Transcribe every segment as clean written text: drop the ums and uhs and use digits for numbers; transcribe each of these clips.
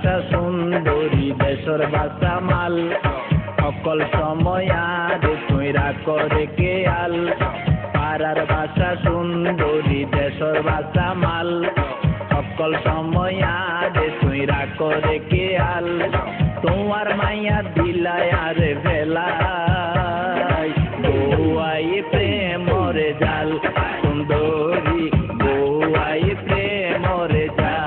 বাসা সুন্দরী দেশর বাসা মাল সকল সময় আরে তুই করে কেয়াল পাড়ার বাসা সুন্দরী দেশর বাসা মাল সকল সময় আরে তুই করে কেয়াল তোমার মাইয়া দিলায় আরে ভেলাই বউয়াই প্রেমরে জাল সুন্দরী বউয়াই প্রেমরে জাল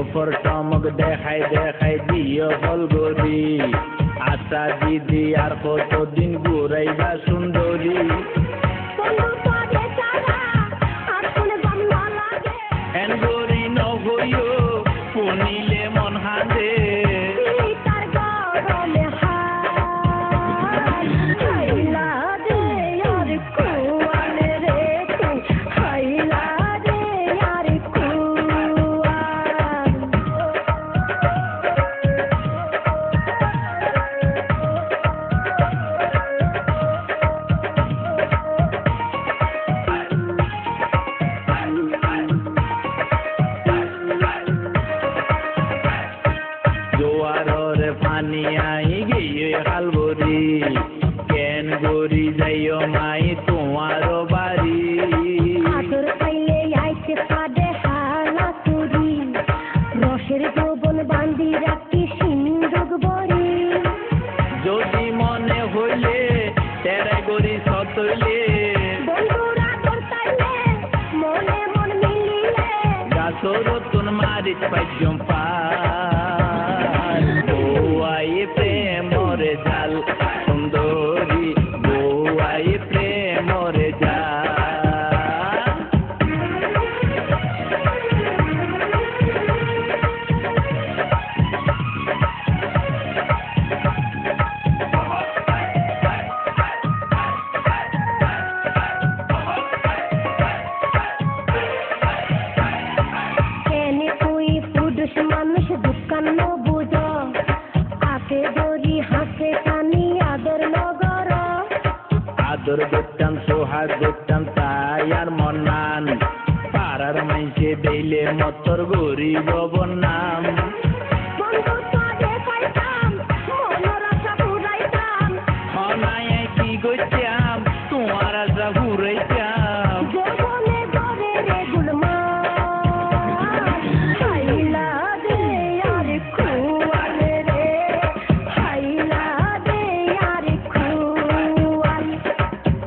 রূপর চমক দেখাই দেখাই দিও ফলগরি আশা দিদি আর কতদিন ঘুরাইবা সুন্দরী এনগরি নহইও পুনিলে মন হাঁদে জোয়ারের পানি আই গিয়ে হালবরি কেন গরি যাইও মাই তোমার বাড়ি আদর পাইলে আইতে পাদে হালা করি রসের যৌবন বান্ধি রাখি সিন্ধুক বড়ি যদি মনে হইলে তেরে গরি সতইলে বন্ধুরা করতাইলে মনে মন মিলিলে গাছর তুন মারিত পাইজম পার বউয়াই প্রেমরে জাল সুন্দরী বউয়াই প্রেমরে জাল কেনে তুই পুরুষ মানুষ দোকান বুঝ আকে ধরি হাসে কানি আদর নগর আদর করতাম সোহাগ করতাম তাই আর মনান পাড়ার মাইসে দিলে মতর গরিব নাম বন্ধু তোরে পাইতাম মনের আশা পুরাইতাম হনায় কি করতাম তোমার আশা ঘুরাইতাম যৌবনে ধরে রে গুলমা হাইলা দে আর খুয়াল রে হাইলা দে আর খুয়াল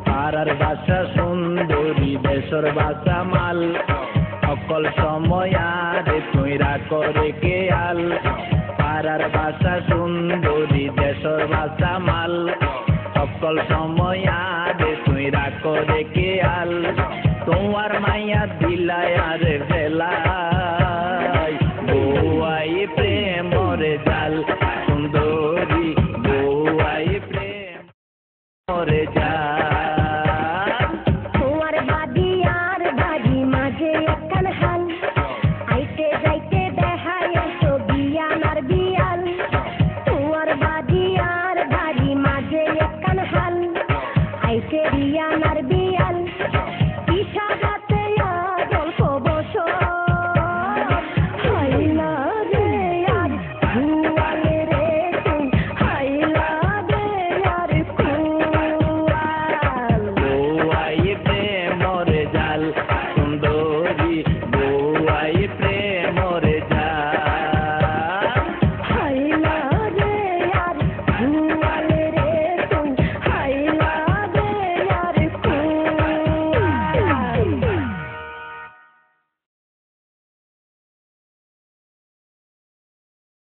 পাড়ার বাসা সুন্দরী দেশর বাসা মাল সকল সময় আরে তুই করে কেয়াল পাড়ার বাসা সুন্দরী দেশর বাসা মাল সকল সময় আরে তুই করে কেয়াল তোমার মাইয়া দিলায় আরে ভেলা